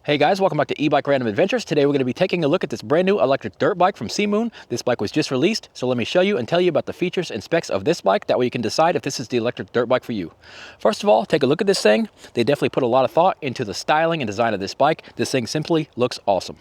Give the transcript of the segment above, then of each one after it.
Hey guys, welcome back to E-Bike Random Adventures. Today we're going to be taking a look at this brand new electric dirt bike from Seemoon. This bike was just released, so let me show you and tell you about the features and specs of this bike. That way you can decide if this is the electric dirt bike for you. First of all, take a look at this thing. They definitely put a lot of thought into the styling and design of this bike. This thing simply looks awesome.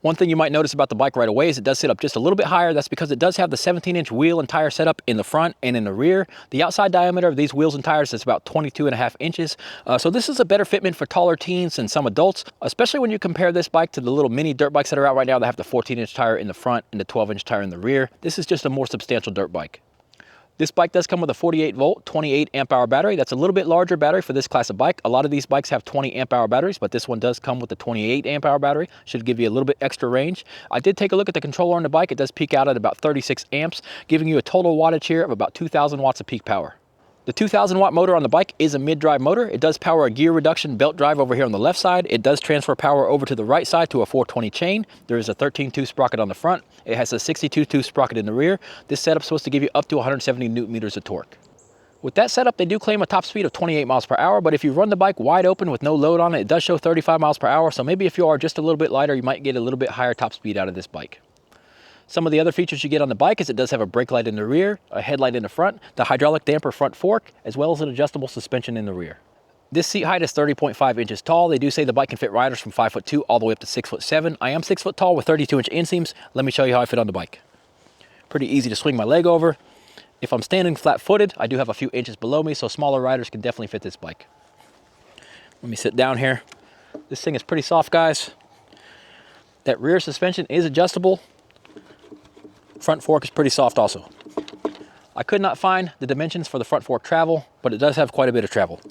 One thing you might notice about the bike right away is it does sit up just a little bit higher. That's because it does have the 17-inch wheel and tire setup in the front and in the rear. The outside diameter of these wheels and tires is about 22.5 inches. So this is a better fitment for taller teens and some adults, especially when you compare this bike to the little mini dirt bikes that are out right now that have the 14-inch tire in the front and the 12-inch tire in the rear. This is just a more substantial dirt bike. This bike does come with a 48-volt, 28-amp-hour battery. That's a little bit larger battery for this class of bike. A lot of these bikes have 20-amp-hour batteries, but this one does come with a 28-amp-hour battery. Should give you a little bit extra range. I did take a look at the controller on the bike. It does peak out at about 36 amps, giving you a total wattage here of about 2,000 watts of peak power. The 2,000-watt motor on the bike is a mid-drive motor. It does power a gear reduction belt drive over here on the left side. It does transfer power over to the right side to a 420 chain. There is a 13-tooth sprocket on the front. It has a 62-tooth sprocket in the rear. This setup's supposed to give you up to 170 newton meters of torque. With that setup, they do claim a top speed of 28 miles per hour, but if you run the bike wide open with no load on it, it does show 35 miles per hour. So maybe if you are just a little bit lighter, you might get a little bit higher top speed out of this bike. Some of the other features you get on the bike is it does have a brake light in the rear, a headlight in the front, the hydraulic damper front fork, as well as an adjustable suspension in the rear. This seat height is 30.5 inches tall. They do say the bike can fit riders from 5'2" all the way up to 6'7". I am 6 foot tall with 32-inch inseams. Let me show you how I fit on the bike. Pretty easy to swing my leg over. If I'm standing flat-footed, I do have a few inches below me, so smaller riders can definitely fit this bike. Let me sit down here. This thing is pretty soft, guys. That rear suspension is adjustable. Front fork is pretty soft also. I could not find the dimensions for the front fork travel, but it does have quite a bit of travel.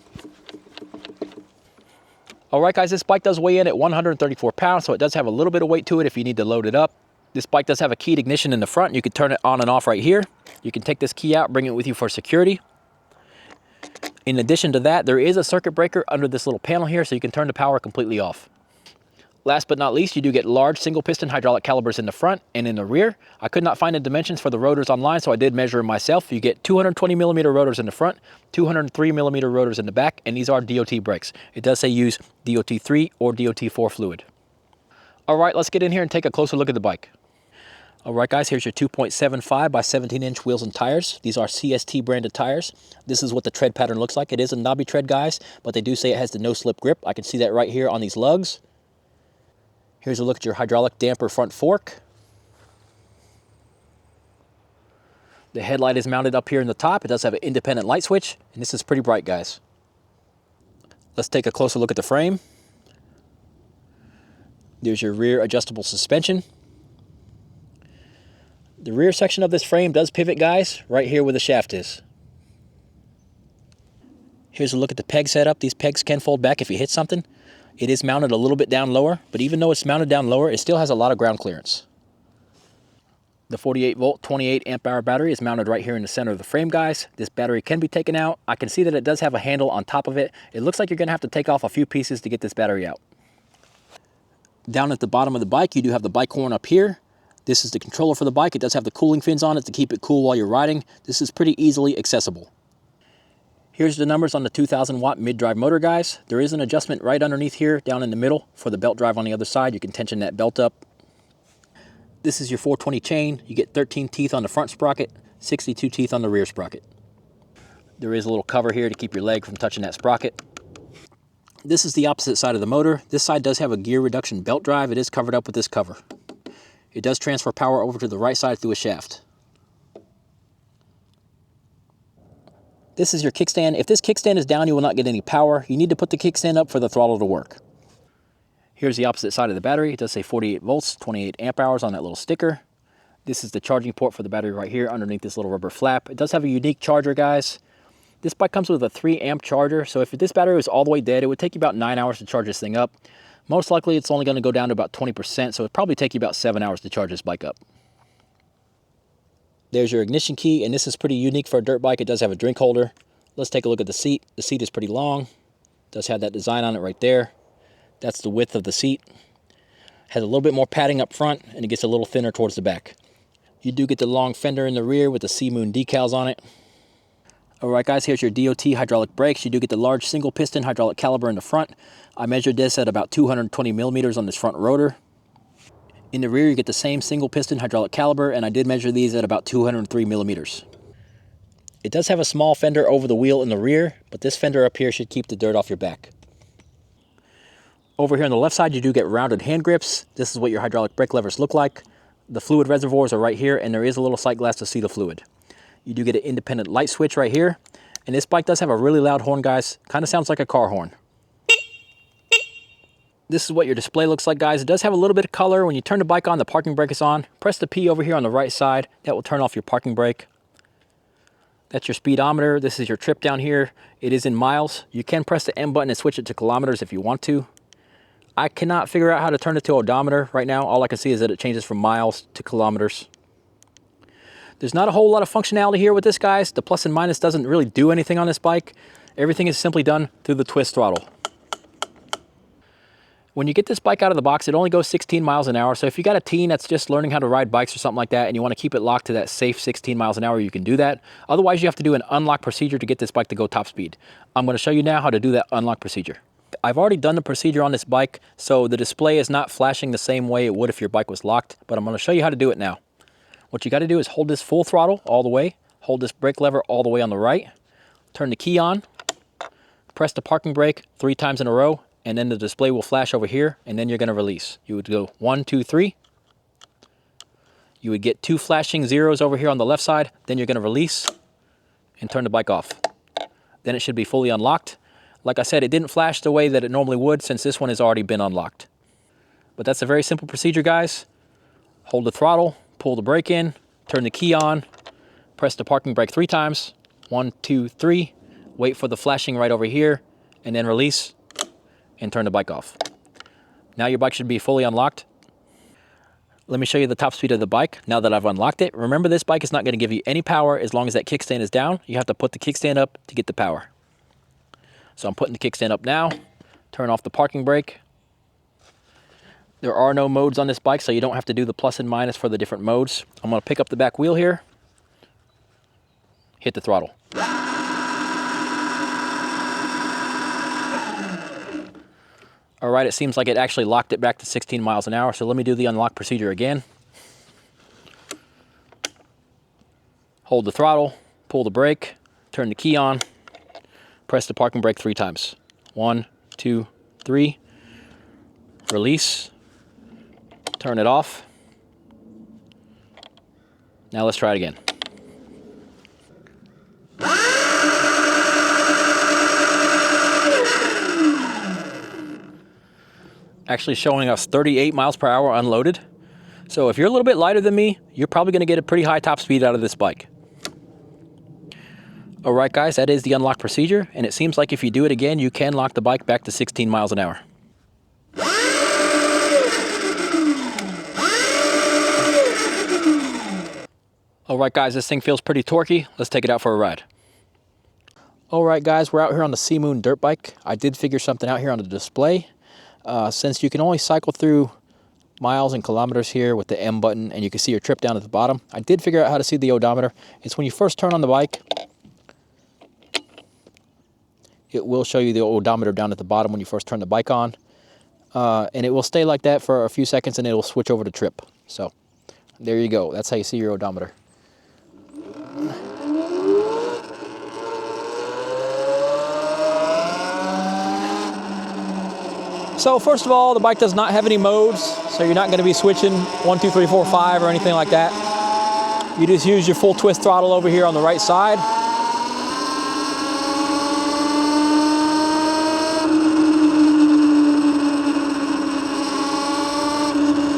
All right, guys, this bike does weigh in at 134 pounds, so it does have a little bit of weight to it if you need to load it up. This bike does have a keyed ignition in the front. You can turn it on and off right here. You can take this key out, bring it with you for security. In addition to that, there is a circuit breaker under this little panel here, so you can turn the power completely off. Last but not least, you do get large single piston hydraulic calipers in the front and in the rear. I could not find the dimensions for the rotors online, so I did measure them myself. You get 220 millimeter rotors in the front, 203 millimeter rotors in the back, and these are DOT brakes. It does say use DOT3 or DOT4 fluid. All right, let's get in here and take a closer look at the bike. All right, guys, here's your 2.75 by 17-inch wheels and tires. These are CST branded tires. This is what the tread pattern looks like. It is a knobby tread, guys, but they do say it has the no-slip grip. I can see that right here on these lugs. Here's a look at your hydraulic damper front fork. The headlight is mounted up here in the top. It does have an independent light switch, and this is pretty bright, guys. Let's take a closer look at the frame. There's your rear adjustable suspension. The rear section of this frame does pivot, guys, right here where the shaft is. Here's a look at the peg setup. These pegs can fold back if you hit something. It is mounted a little bit down lower, but even though it's mounted down lower, it still has a lot of ground clearance. The 48-volt, 28-amp-hour battery is mounted right here in the center of the frame, guys. This battery can be taken out. I can see that it does have a handle on top of it. It looks like you're going to have to take off a few pieces to get this battery out. Down at the bottom of the bike, you do have the bike horn up here. This is the controller for the bike. It does have the cooling fins on it to keep it cool while you're riding. This is pretty easily accessible. Here's the numbers on the 2,000-watt mid-drive motor, guys. There is an adjustment right underneath here, down in the middle, for the belt drive on the other side. You can tension that belt up. This is your 420 chain. You get 13 teeth on the front sprocket, 62 teeth on the rear sprocket. There is a little cover here to keep your leg from touching that sprocket. This is the opposite side of the motor. This side does have a gear reduction belt drive. It is covered up with this cover. It does transfer power over to the right side through a shaft. This is your kickstand. If this kickstand is down, you will not get any power. You need to put the kickstand up for the throttle to work. Here's the opposite side of the battery. It does say 48 volts, 28 amp hours on that little sticker. This is the charging port for the battery right here underneath this little rubber flap. It does have a unique charger, guys. This bike comes with a 3 amp charger, so if this battery was all the way dead, it would take you about 9 hours to charge this thing up. Most likely it's only going to go down to about 20%, so it'd probably take you about 7 hours to charge this bike up. There's your ignition key, and this is pretty unique for a dirt bike. It does have a drink holder. Let's take a look at the seat. The seat is pretty long. It does have that design on it right there. That's the width of the seat. Has a little bit more padding up front, and it gets a little thinner towards the back. You do get the long fender in the rear with the Seemoon decals on it. Alright guys, here's your DOT hydraulic brakes. You do get the large single piston hydraulic caliper in the front. I measured this at about 220 millimeters on this front rotor. In the rear you get the same single piston hydraulic caliper, and I did measure these at about 203 millimeters. It does have a small fender over the wheel in the rear, but this fender up here should keep the dirt off your back. Over here on the left side you do get rounded hand grips. This is what your hydraulic brake levers look like. The fluid reservoirs are right here, and there is a little sight glass to see the fluid. You do get an independent light switch right here. And this bike does have a really loud horn, guys. Kind of sounds like a car horn. This is what your display looks like, guys. It does have a little bit of color. When you turn the bike on, the parking brake is on. Press the P over here on the right side. That will turn off your parking brake. That's your speedometer. This is your trip down here. It is in miles. You can press the M button and switch it to kilometers if you want to. I cannot figure out how to turn it to odometer right now. All I can see is that it changes from miles to kilometers. There's not a whole lot of functionality here with this, guys. The plus and minus doesn't really do anything on this bike. Everything is simply done through the twist throttle. When you get this bike out of the box, it only goes 16 miles an hour. So if you got a teen that's just learning how to ride bikes or something like that, and you want to keep it locked to that safe 16 miles an hour, you can do that. Otherwise, you have to do an unlock procedure to get this bike to go top speed. I'm going to show you now how to do that unlock procedure. I've already done the procedure on this bike, so the display is not flashing the same way it would if your bike was locked, but I'm going to show you how to do it now. What you got to do is hold this full throttle all the way, hold this brake lever all the way on the right, turn the key on, press the parking brake 3 times in a row, and then the display will flash over here, and then you're going to release. You would go 1, 2, 3. You would get 2 flashing zeros over here on the left side, then you're going to release and turn the bike off. Then it should be fully unlocked. Like I said, it didn't flash the way that it normally would since this one has already been unlocked. But that's a very simple procedure, guys. Hold the throttle, pull the brake in, turn the key on, press the parking brake 3 times, 1, 2, 3, wait for the flashing right over here, and then release and turn the bike off. Now your bike should be fully unlocked. Let me show you the top speed of the bike now that I've unlocked it. Remember, this bike is not going to give you any power as long as that kickstand is down. You have to put the kickstand up to get the power. So I'm putting the kickstand up now, turn off the parking brake. There are no modes on this bike, so you don't have to do the plus and minus for the different modes. I'm going to pick up the back wheel here, hit the throttle. All right, it seems like it actually locked it back to 16 miles an hour, so let me do the unlock procedure again. Hold the throttle, pull the brake, turn the key on, press the parking brake 3 times. 1, 2, 3, release, turn it off. Now let's try it again. Actually showing us 38 miles per hour unloaded. So if you're a little bit lighter than me, you're probably going to get a pretty high top speed out of this bike. All right, guys, that is the unlock procedure, and it seems like if you do it again, you can lock the bike back to 16 miles an hour. All right, guys, this thing feels pretty torquey. Let's take it out for a ride. All right, guys, we're out here on the Seemoon dirt bike. I did figure something out here on the display. Since you can only cycle through miles and kilometers here with the M button, and you can see your trip down at the bottom, I did figure out how to see the odometer. It's when you first turn on the bike, it will show you the odometer down at the bottom when you first turn the bike on. And it will stay like that for a few seconds, and it will switch over to trip. So there you go. That's how you see your odometer. So first of all, the bike does not have any modes, so you're not going to be switching 1, 2, 3, 4, 5 or anything like that. You just use your full twist throttle over here on the right side.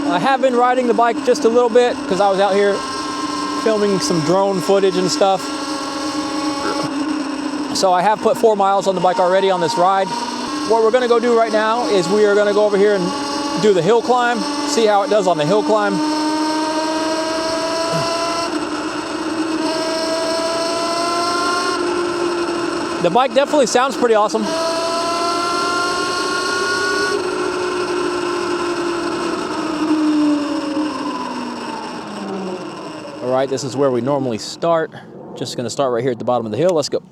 I have been riding the bike just a little bit because I was out here filming some drone footage and stuff. So I have put 4 miles on the bike already on this ride. What we're going to go do right now is we are going to go over here and do the hill climb, see how it does on the hill climb. The bike definitely sounds pretty awesome. All right, this is where we normally start. Just gonna start right here at the bottom of the hill. Let's go.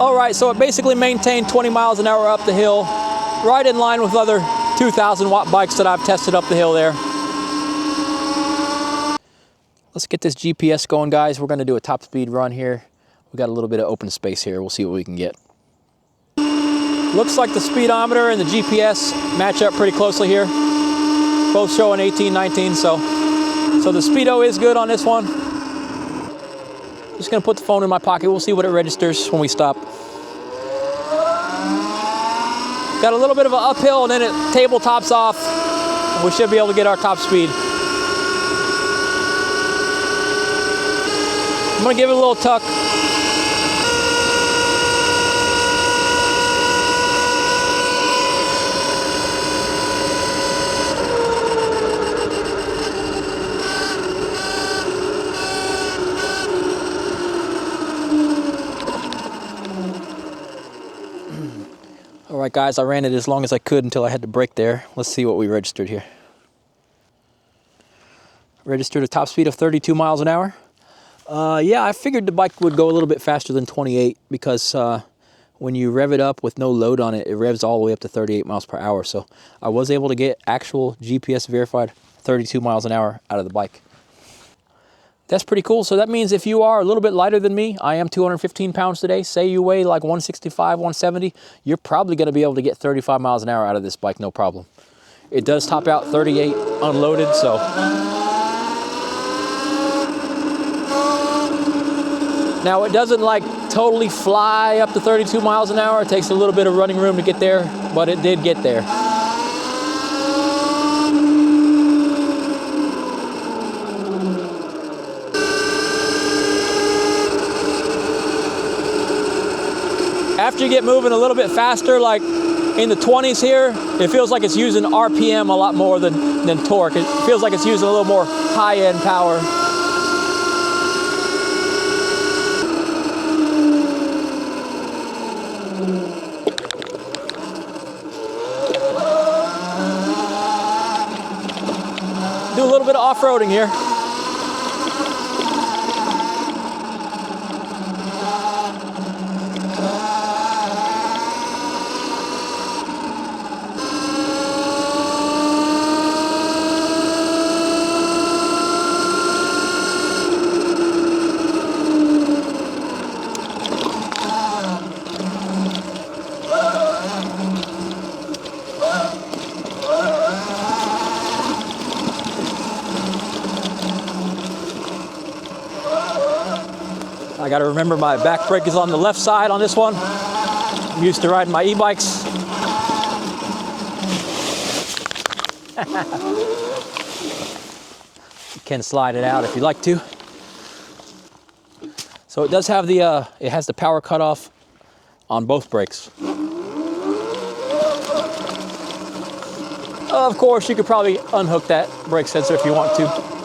All right, so it basically maintained 20 miles an hour up the hill, right in line with other 2,000 watt bikes that I've tested up the hill there. Let's get this GPS going, guys. We're gonna do a top speed run here. We got a little bit of open space here. We'll see what we can get. Looks like the speedometer and the GPS match up pretty closely here. Both showing 18, 19, so the speedo is good on this one. Just gonna put the phone in my pocket. We'll see what it registers when we stop. Got a little bit of an uphill and then it tabletops off. We should be able to get our top speed. I'm gonna give it a little tuck. All right, guys, I ran it as long as I could until I had to brake there. Let's see what we registered here. Registered a top speed of 32 miles an hour. Yeah, I figured the bike would go a little bit faster than 28 because when you rev it up with no load on it, it revs all the way up to 38 miles per hour. So I was able to get actual GPS verified 32 miles an hour out of the bike. That's pretty cool. So that means if you are a little bit lighter than me, I am 215 pounds today, say you weigh like 165, 170, you're probably going to be able to get 35 miles an hour out of this bike, no problem. It does top out 38 unloaded, so. Now it doesn't like totally fly up to 32 miles an hour. It takes a little bit of running room to get there, but it did get there. After you get moving a little bit faster, like in the 20s here, it feels like it's using RPM a lot more than torque. It feels like it's using a little more high-end power. Do a little bit of off-roading here. I got to remember my back brake is on the left side on this one. I'm used to riding my e-bikes. You can slide it out if you like to. So it does have the, it has the power cutoff on both brakes. Of course, you could probably unhook that brake sensor if you want to.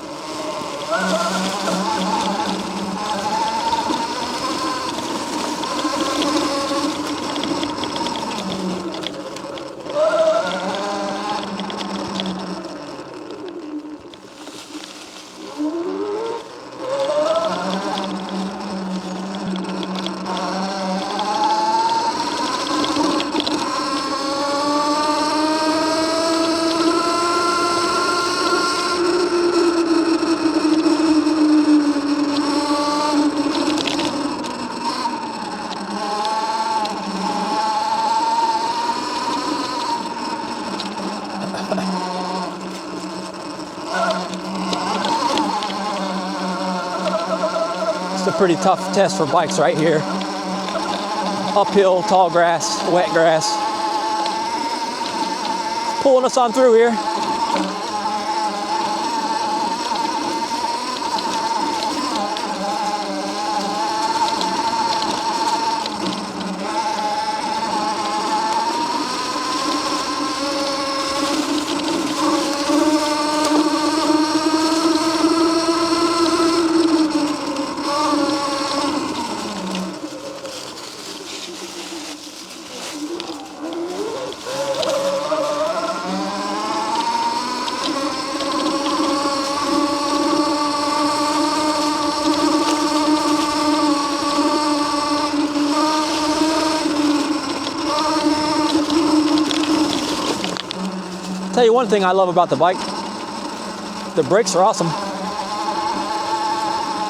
pretty tough test for bikes right here. Uphill, tall grass, wet grass. Pulling us on through here. Tell you one thing I love about the bike, the brakes are awesome.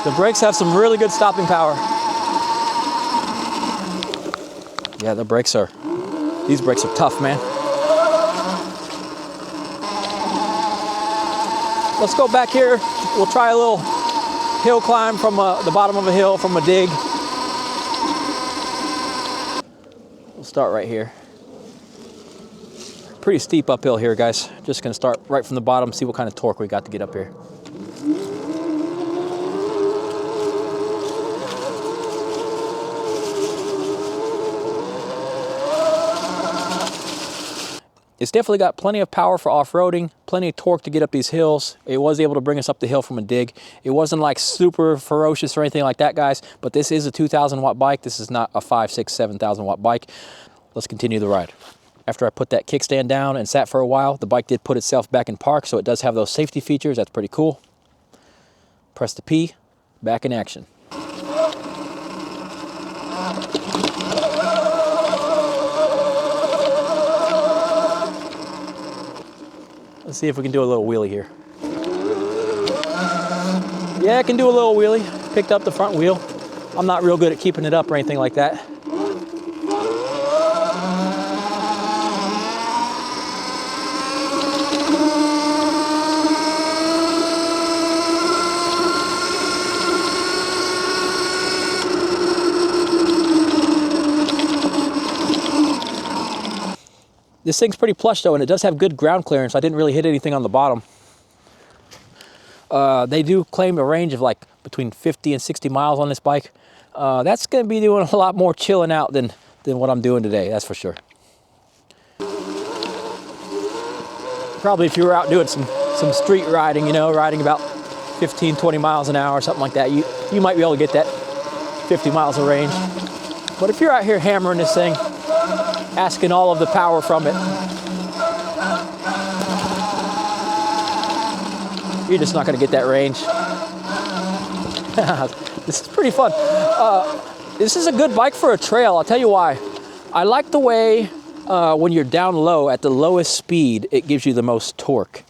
The brakes have some really good stopping power. Yeah, these brakes are tough, man. Let's go back here. We'll try a little hill climb from the bottom of a hill from a dig. We'll start right here. Pretty steep uphill here, guys. Just gonna start right from the bottom, see what kind of torque we got to get up here. It's definitely got plenty of power for off-roading, plenty of torque to get up these hills. It was able to bring us up the hill from a dig. It wasn't like super ferocious or anything like that, guys, but this is a 2,000 watt bike. This is not a 5, 6, 7,000 watt bike. Let's continue the ride. After I put that kickstand down and sat for a while, the bike did put itself back in park, so it does have those safety features. That's pretty cool. Press the P, back in action. Let's see if we can do a little wheelie here. Yeah, I can do a little wheelie. Picked up the front wheel. I'm not real good at keeping it up or anything like that. This thing's pretty plush though, and it does have good ground clearance. I didn't really hit anything on the bottom. They do claim a range of like between 50 and 60 miles on this bike. That's gonna be doing a lot more chilling out than what I'm doing today, that's for sure. Probably if you were out doing some street riding, you know, riding about 15, 20 miles an hour or something like that, you might be able to get that 50 miles of range. But if you're out here hammering this thing, asking all of the power from it, you're just not going to get that range. This is pretty fun. This is a good bike for a trail. I'll tell you why. I like the way when you're down low at the lowest speed, it gives you the most torque.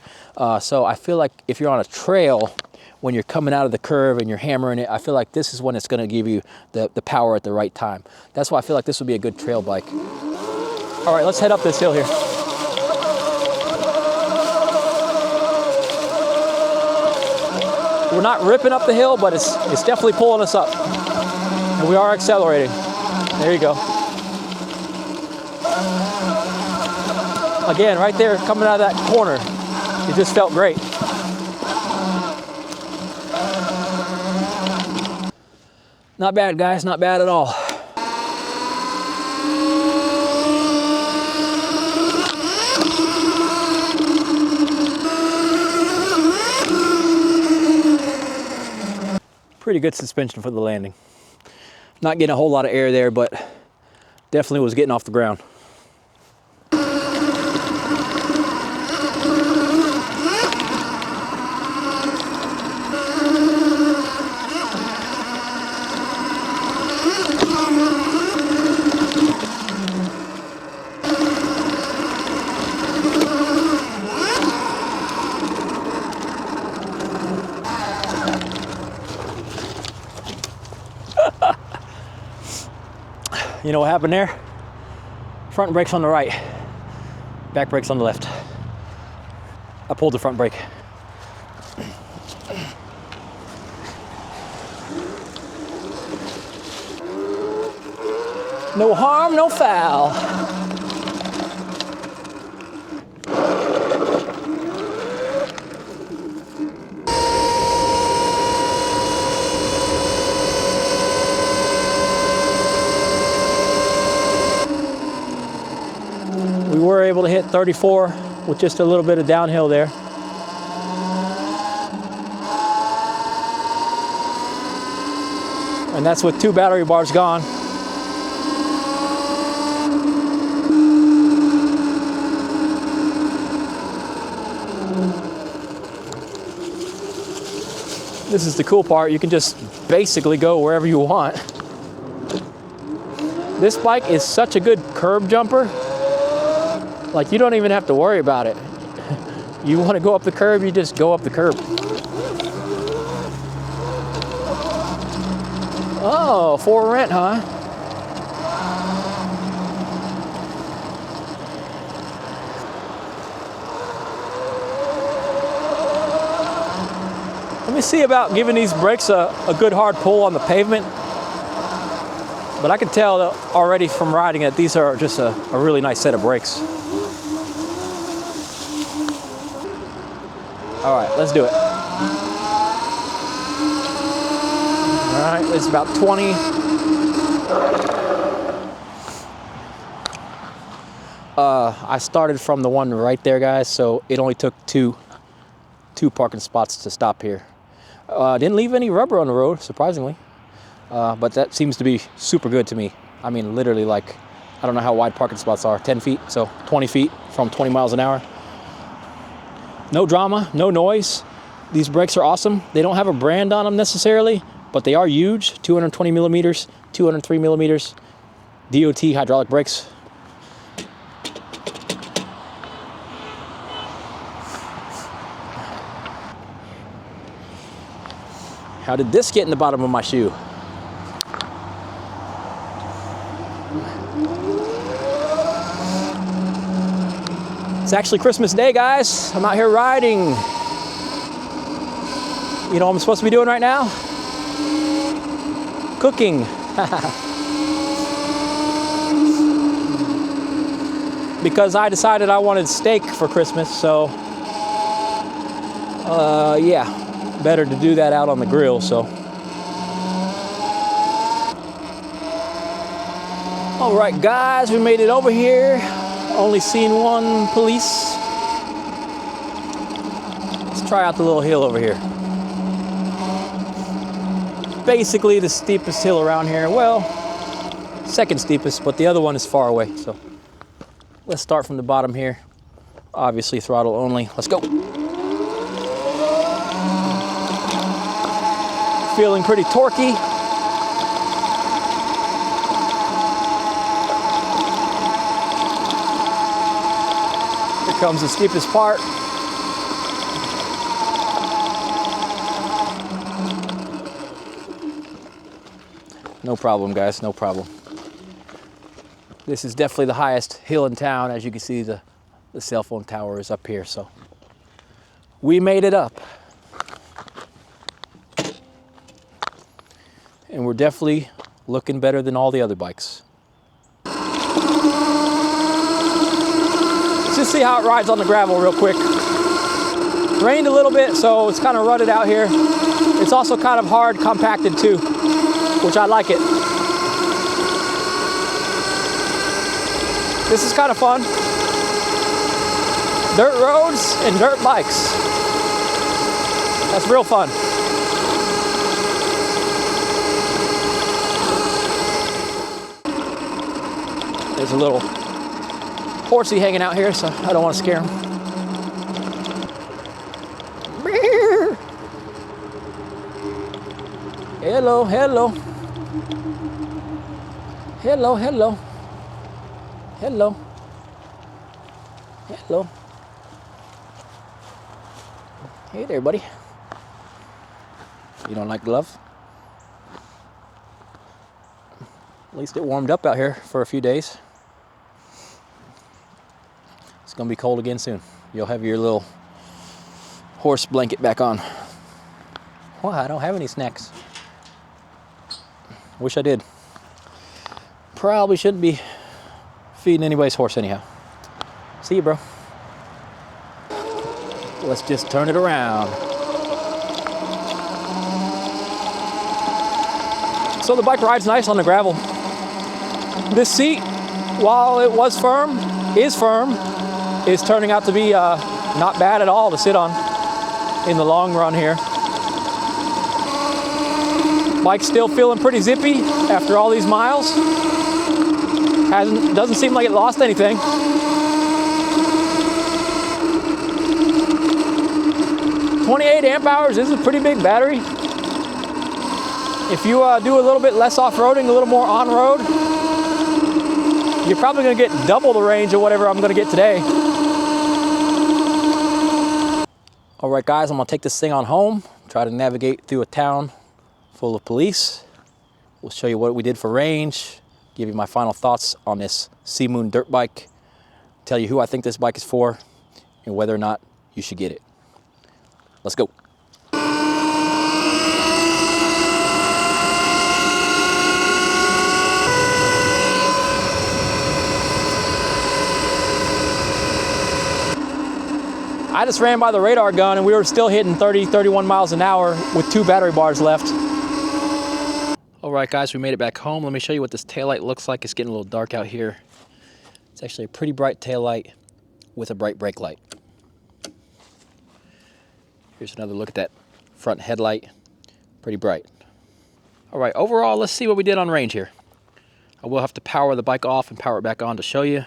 So I feel like if you're on a trail, when you're coming out of the curve and you're hammering it, I feel like this is when it's going to give you the power at the right time. That's why I feel like this would be a good trail bike. All right, let's head up this hill here. We're not ripping up the hill, but it's definitely pulling us up. And we are accelerating. There you go. Again, right there, coming out of that corner, it just felt great. Not bad, guys, not bad at all. Pretty good suspension for the landing. Not getting a whole lot of air there, but definitely was getting off the ground. You know what happened there? Front brake's on the right, back brake's on the left. I pulled the front brake. No harm, no foul. We were able to hit 34 with just a little bit of downhill there. And that's with 2 battery bars gone. This is the cool part. You can just basically go wherever you want. This bike is such a good curb jumper. Like, you don't even have to worry about it. You want to go up the curb, you just go up the curb. Oh, for rent, huh? Let me see about giving these brakes a good hard pull on the pavement. But I can tell already from riding it, these are just a really nice set of brakes. All right, let's do it. All right, it's about 20. I started from the one right there, guys, so it only took two parking spots to stop here. Didn't leave any rubber on the road, surprisingly, but that seems to be super good to me. I mean, literally, like, I don't know how wide parking spots are, 10 feet, so 20 feet from 20 miles an hour. No drama, no noise. These brakes are awesome. They don't have a brand on them necessarily, but they are huge. 220 millimeters, 203 millimeters, DOT hydraulic brakes. How did this get in the bottom of my shoe? It's actually Christmas Day, guys. I'm out here riding. You know what I'm supposed to be doing right now? Cooking. Because I decided I wanted steak for Christmas, so yeah, better to do that out on the grill, so. All right, guys, we made it over here. Only seen one police. Let's try out the little hill over here. Basically the steepest hill around here. Well, second steepest, but the other one is far away. So let's start from the bottom here. Obviously throttle only. Let's go. Feeling pretty torquey. Here comes the steepest part. No problem, guys, no problem. This is definitely the highest hill in town. As you can see, the cell phone tower is up here, so we made it up. And we're definitely looking better than all the other bikes. Let's just see how it rides on the gravel real quick. Rained a little bit, so it's kind of rutted out here. It's also kind of hard compacted too, which I like it. This is kind of fun. Dirt roads and dirt bikes. That's real fun. There's a little horsey hanging out here, so I don't want to scare him. Hello, hello. Hello, hello. Hello. Hello. Hey there, buddy. You don't like gloves? At least it warmed up out here for a few days. It's gonna be cold again soon. You'll have your little horse blanket back on. Well, I don't have any snacks. Wish I did. probably shouldn't be feeding anybody's horse anyhow. See you, bro. Let's just turn it around. So the bike rides nice on the gravel. This seat, while it was firm, is turning out to be not bad at all to sit on in the long run here. Bike's still feeling pretty zippy after all these miles. Doesn't seem like it lost anything. "28 amp hours is a pretty big battery. If you do a little bit less off-roading, a little more on-road, you're probably gonna get double the range of whatever I'm gonna get today. All right, guys, I'm gonna take this thing on home, try to navigate through a town full of police. We'll show you what we did for range, give you my final thoughts on this Seemoon dirt bike, tell you who I think this bike is for, and whether or not you should get it. Let's go. I just ran by the radar gun and we were still hitting 30, 31 miles an hour with 2 battery bars left. All right, guys, we made it back home. Let me show you what this taillight looks like. It's getting a little dark out here. It's actually a pretty bright taillight with a bright brake light. Here's another look at that front headlight. Pretty bright. All right, overall, let's see what we did on range here. I will have to power the bike off and power it back on to show you.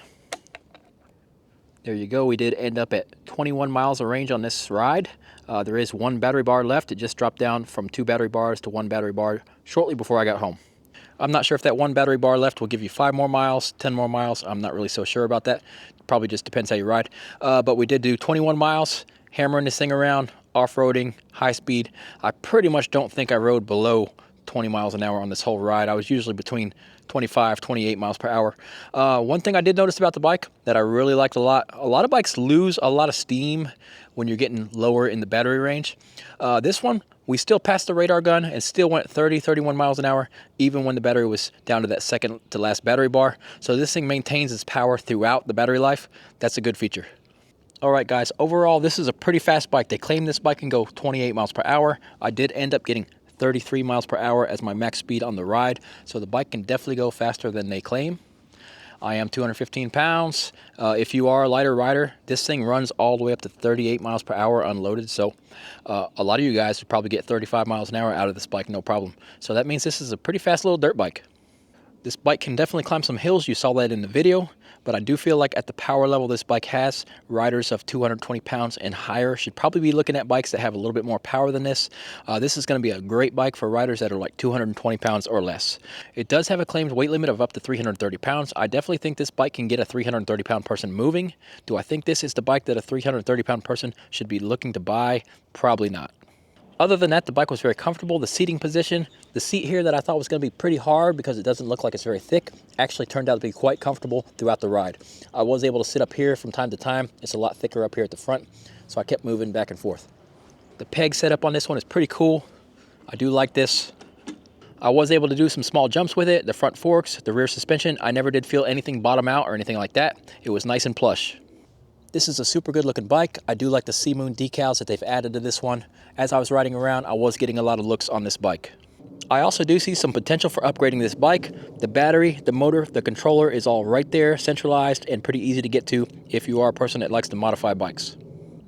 There you go. We did end up at 21 miles of range on this ride. There is 1 battery bar left. It just dropped down from 2 battery bars to 1 battery bar shortly before I got home. I'm not sure if that 1 battery bar left will give you 5 more miles, 10 more miles. I'm not really so sure about that. Probably just depends how you ride. But we did do 21 miles, hammering this thing around, off-roading, high speed. I pretty much don't think I rode below 20 miles an hour on this whole ride. I was usually between 25, 28 miles per hour. One thing I did notice about the bike that I really liked a lot of bikes lose a lot of steam when you're getting lower in the battery range. This one, we still passed the radar gun and still went 30, 31 miles an hour, even when the battery was down to that second to last battery bar. So this thing maintains its power throughout the battery life. That's a good feature. All right, guys, overall, this is a pretty fast bike. They claim this bike can go 28 miles per hour. I did end up getting 33 miles per hour as my max speed on the ride, so the bike can definitely go faster than they claim. I am 215 pounds. If you are a lighter rider, this thing runs all the way up to 38 miles per hour unloaded, so a lot of you guys would probably get 35 miles an hour out of this bike, no problem. So that means this is a pretty fast little dirt bike. This bike can definitely climb some hills. You saw that in the video, but I do feel like at the power level this bike has, riders of 220 pounds and higher should probably be looking at bikes that have a little bit more power than this. This is going to be a great bike for riders that are like 220 pounds or less. It does have a claimed weight limit of up to 330 pounds. I definitely think this bike can get a 330 pound person moving. Do I think this is the bike that a 330 pound person should be looking to buy? Probably not. Other than that, the bike was very comfortable. The seating position, the seat here that I thought was going to be pretty hard because it doesn't look like it's very thick, actually turned out to be quite comfortable throughout the ride. I was able to sit up here from time to time. It's a lot thicker up here at the front, so I kept moving back and forth. The peg setup on this one is pretty cool. I do like this. I was able to do some small jumps with it. The front forks, the rear suspension, I never did feel anything bottom out or anything like that. It was nice and plush. This is a super good looking bike. I do like the Seemoon decals that they've added to this one. As I was riding around, I was getting a lot of looks on this bike. I also do see some potential for upgrading this bike. The battery, the motor, the controller is all right there, centralized, and pretty easy to get to if you are a person that likes to modify bikes.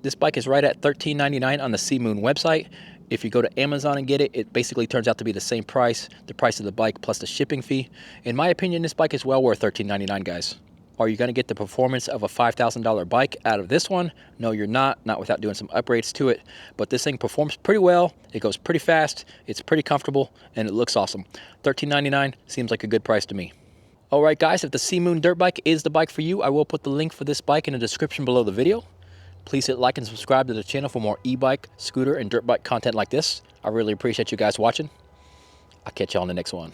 This bike is right at $13.99 on the Seemoon website. If you go to Amazon and get it, it basically turns out to be the same price, the price of the bike plus the shipping fee. In my opinion, this bike is well worth $13.99, guys. Are you going to get the performance of a $5,000 bike out of this one? No, you're not without doing some upgrades to it. But this thing performs pretty well. It goes pretty fast. It's pretty comfortable, and it looks awesome. $13.99 seems like a good price to me. All right, guys, if the Seemoon dirt bike is the bike for you, I will put the link for this bike in the description below the video. Please hit like and subscribe to the channel for more e-bike, scooter, and dirt bike content like this. I really appreciate you guys watching. I'll catch you on the next one.